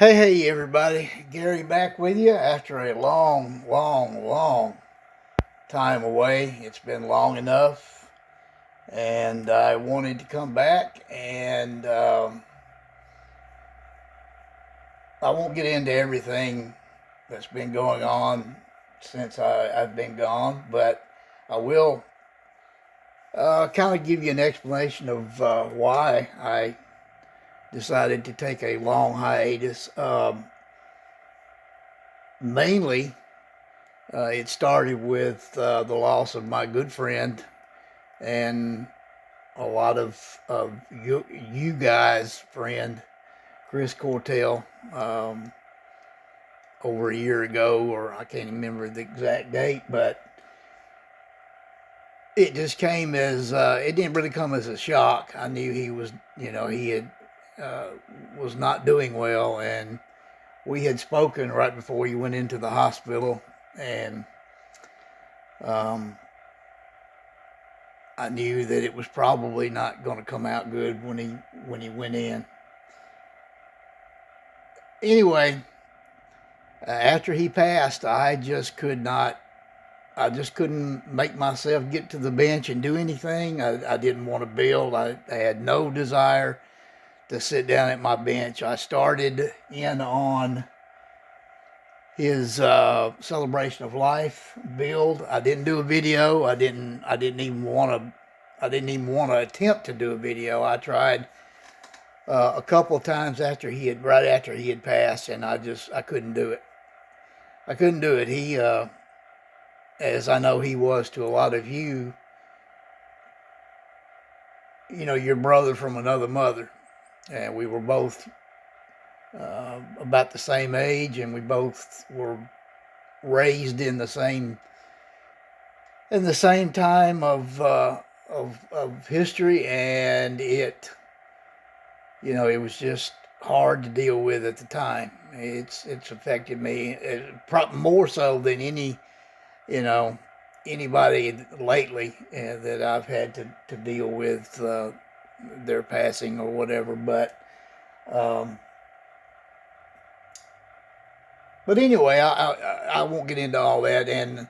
Hey, everybody. Gary back with you after a long time away. It's been long enough, and I wanted to come back, and I won't get into everything that's been going on since I've been gone, but I will kind of give you an explanation of why I decided to take a long hiatus. Mainly, it started with the loss of my good friend and a lot of you guys' friend, Chris Cortel, over a year ago, or I can't remember the exact date, but it just came as, it didn't really come as a shock. I knew he was, he had, uh, was not doing well, and we had spoken right before he went into the hospital, and um, I knew that it was probably not going to come out good when he went in. Anyway, after he passed, I just couldn't make myself get to the bench and do anything. I didn't want to build. I had no desire to sit down at my bench. I started in on his celebration of life build. I didn't do a video. I didn't even want to attempt to do a video. I tried a couple of times right after he had passed, and I couldn't do it. I couldn't do it. He, as I know he was to a lot of you, your brother from another mother, and we were both about the same age, and we both were raised in the same time of history, and it was just hard to deal with at the time. It's affected me more so than you know anybody lately that I've had to deal with their passing or whatever. Um, but anyway, I won't get into all that. And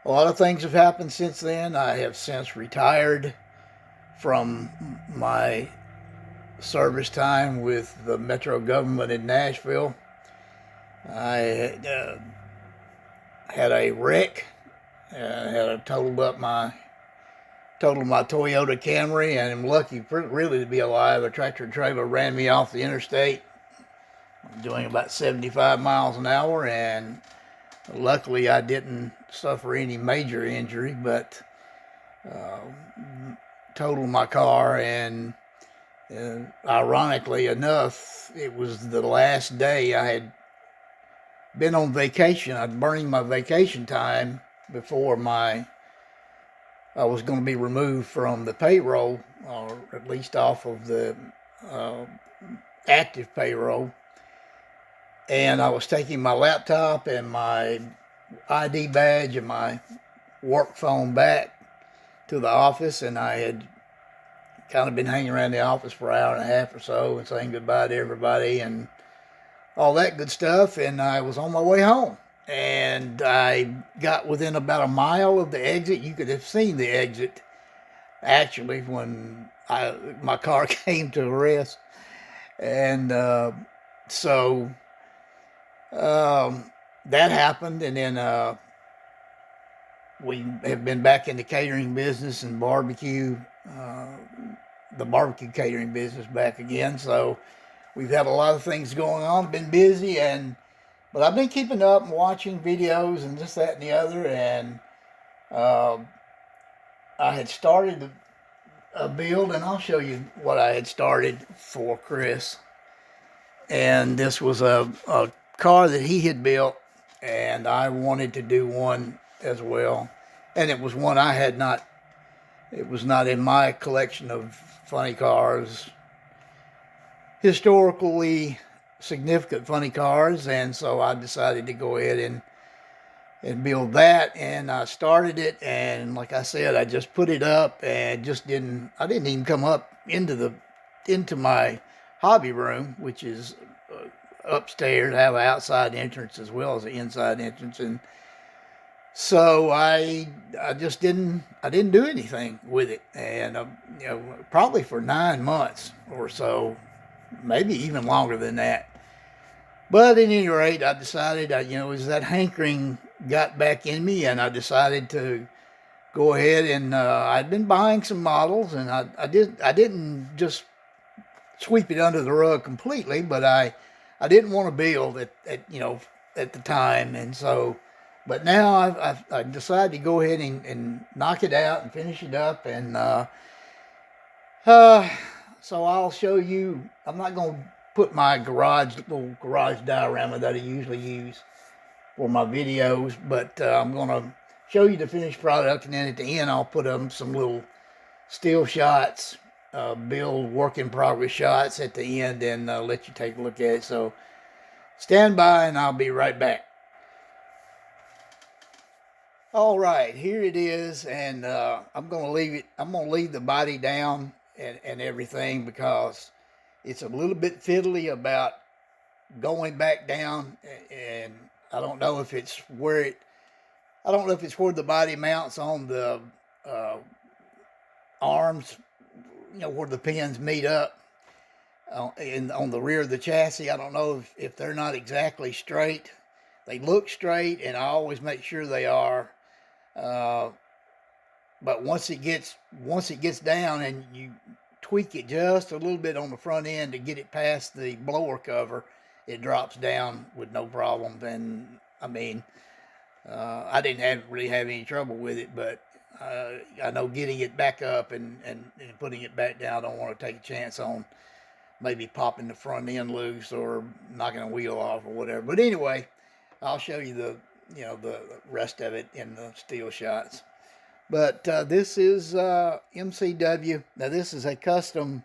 a lot of things have happened since then. I have since retired from my service time with the Metro government in Nashville. I had a wreck. Had totaled my Toyota Camry, and I'm lucky really to be alive. A tractor trailer ran me off the interstate, doing about 75 miles an hour, and luckily I didn't suffer any major injury, but uh, totaled my car. And ironically enough, it was the last day I had been on vacation. I'd burning my vacation time before I was going to be removed from the payroll, or at least off of the uh, active payroll. And I was taking my laptop and my ID badge and my work phone back to the office, and I had kind of been hanging around the office for an hour and a half or so and saying goodbye to everybody and all that good stuff. And I was on my way home, and I got within about a mile of the exit. You could have seen the exit actually when my car came to a rest. And so that happened, and then we have been back in the catering business and uh, the barbecue catering business back again. So we've had a lot of things going on, been busy, but I've been keeping up and watching videos and this, that, and the other. And uh, I had started a build, and I'll show you what I had started for Chris. And this was a car that he had built, and I wanted to do one as well. And it was one I had not, it was not in my collection of funny cars, historically significant funny cars. And so I decided to go ahead and build that. And I started it, and like I said, I just put it up and I didn't even come up into my hobby room, which is upstairs. I have an outside entrance as well as an inside entrance, and so I just didn't do anything with it, and probably for 9 months or so, maybe even longer than that. But at any rate, I decided, as that hankering got back in me, and I decided to go ahead and I'd been buying some models, and I didn't just sweep it under the rug completely, but I didn't want to build at the time, and so. But now I decided to go ahead and knock it out and finish it up, and so I'll show you. I'm not going to put my little garage diorama that I usually use for my videos, but I'm going to show you the finished product, and then at the end I'll put some little still shots, build work in progress shots at the end, and let you take a look at it. So stand by and I'll be right back. All right, here it is, and I'm going to leave it. I'm going to leave the body down and everything, because it's a little bit fiddly about going back down, and I don't know if it's where the body mounts on the arms, where the pins meet up on the rear of the chassis. I don't know if they're not exactly straight. They look straight, and I always make sure they are. But once it gets down and you tweak it just a little bit on the front end to get it past the blower cover, it drops down with no problem. And I mean, I didn't really have any trouble with it, but I know getting it back up and putting it back down, I don't want to take a chance on maybe popping the front end loose or knocking a wheel off or whatever. But anyway, I'll show you the rest of it in the steel shots. But this is MCW. Now this is a custom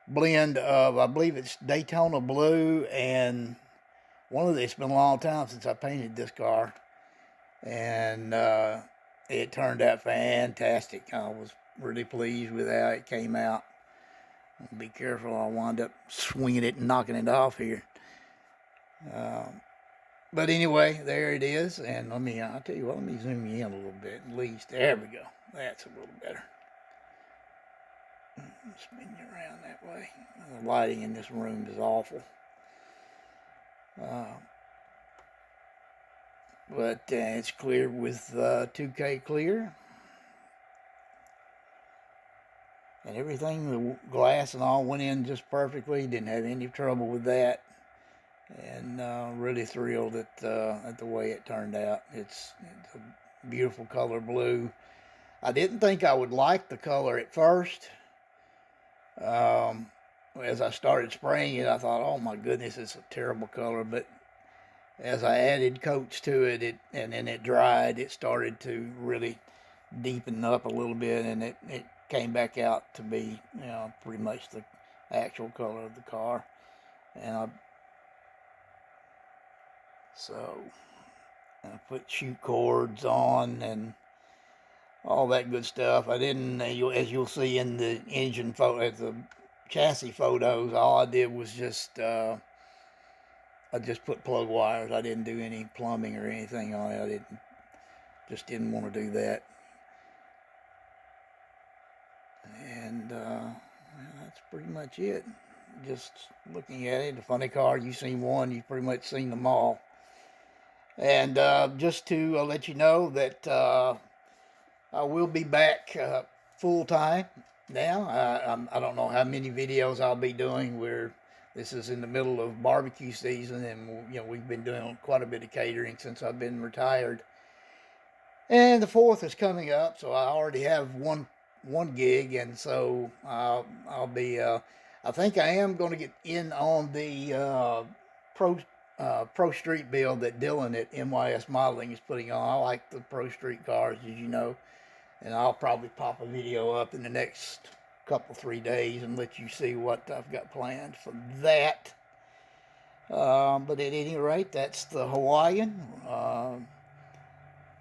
blend of, I believe it's Daytona Blue, and it's been a long time since I painted this car, and it turned out fantastic. I was really pleased with how it came out. Be careful, I'll wind up swinging it and knocking it off here. But anyway, there it is, and I'll tell you what, let me zoom you in a little bit, at least. There we go. That's a little better. Spin you around that way. The lighting in this room is awful. But it's clear with 2K clear. And everything, the glass and all went in just perfectly. Didn't have any trouble with that. And really thrilled at the way it turned out. It's a beautiful color blue. I didn't think I would like the color at first. As I started spraying it, I thought, oh my goodness, it's a terrible color. But as I added coats to it, and then it dried, it started to really deepen up a little bit, and it came back out to be, pretty much the actual color of the car. And I put shoe cords on and all that good stuff. I didn't, as you'll see in the engine photo, the chassis photos, all I did was I just put plug wires. I didn't do any plumbing or anything on it. Just didn't want to do that. And that's pretty much it. Just looking at it, a funny car. You've seen one, you've pretty much seen them all. And just to let you know that I will be back full time now. I don't know how many videos I'll be doing. This is in the middle of barbecue season, and we've been doing quite a bit of catering since I've been retired. And the 4th is coming up, so I already have one gig, and so I'll be. I think I am going to get in on the Pro Street build that Dylan at MYS Modeling is putting on. I like the Pro Street cars, as you know, and I'll probably pop a video up in the next 3 days and let you see what I've got planned for that. But at any rate, that's the Hawaiian.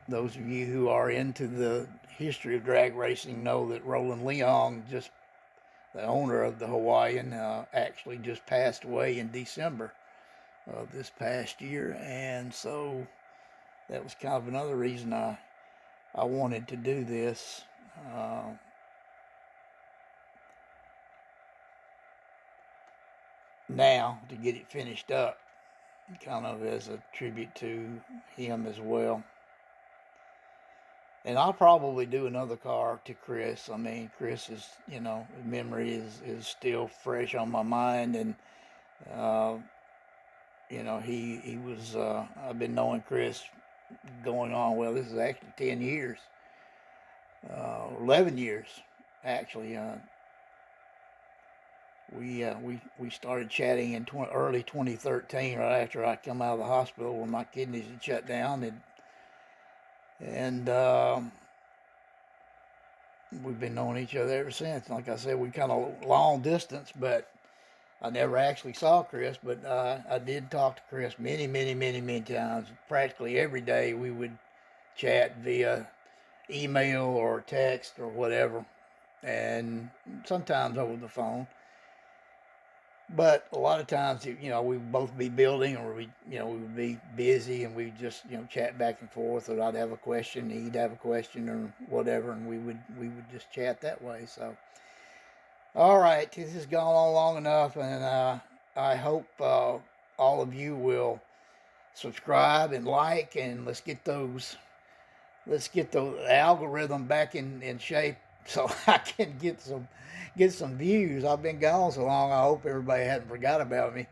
Those of you who are into the history of drag racing know that Roland Leong, the owner of the Hawaiian, actually just passed away in December. this past year, and so that was kind of another reason I wanted to do this. Now to get it finished up, kind of as a tribute to him as well. And I'll probably do another car to Chris. I mean, Chris is, memory is still fresh on my mind, and he was. I've been knowing Chris going on. Well, this is actually 10 years, 11 years actually. We started chatting in early 2013, right after I come out of the hospital when my kidneys had shut down, and we've been knowing each other ever since. Like I said, we kind of long distance, but I never actually saw Chris. But I did talk to Chris many, many, many, many times. Practically every day we would chat via email or text or whatever, and sometimes over the phone. But a lot of times, we would both be building, or we would be busy, and we'd just, chat back and forth. Or I'd have a question, he'd have a question, or whatever, and we would just chat that way. So, all right, this has gone on long enough, and I hope all of you will subscribe and like, and let's get the algorithm back in shape, so I can get some views. I've been gone so long, I hope everybody hasn't forgot about me.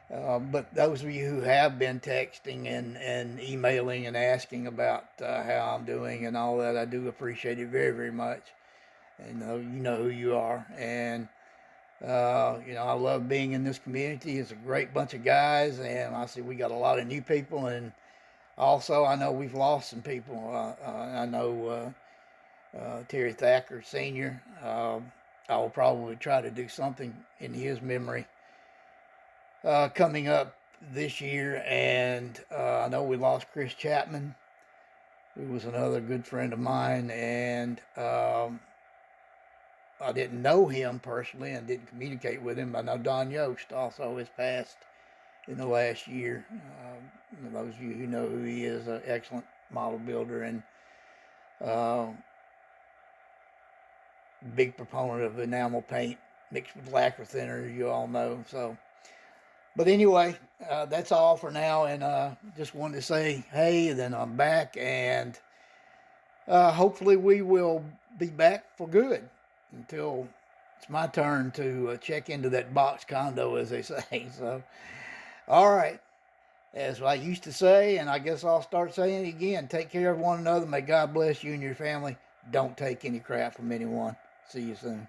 But those of you who have been texting and emailing and asking about how I'm doing and all that, I do appreciate it very, very much. And you know who you are. And I love being in this community. It's a great bunch of guys, and I see we got a lot of new people, and also I know we've lost some people. I know Terry Thacker Sr. I will probably try to do something in his memory coming up this year. And I know we lost Chris Chapman, who was another good friend of mine, and I didn't know him personally and didn't communicate with him. I know Don Yost also has passed in the last year. Those of you who know who he is, an excellent model builder, and big proponent of enamel paint mixed with lacquer thinner, you all know. So, but anyway, that's all for now, and just wanted to say hey, and then I'm back, and hopefully we will be back for good until it's my turn to check into that box condo, as they say. So, all right, as I used to say, and I guess I'll start saying it again, take care of one another. May God bless you and your family. Don't take any crap from anyone. See you soon.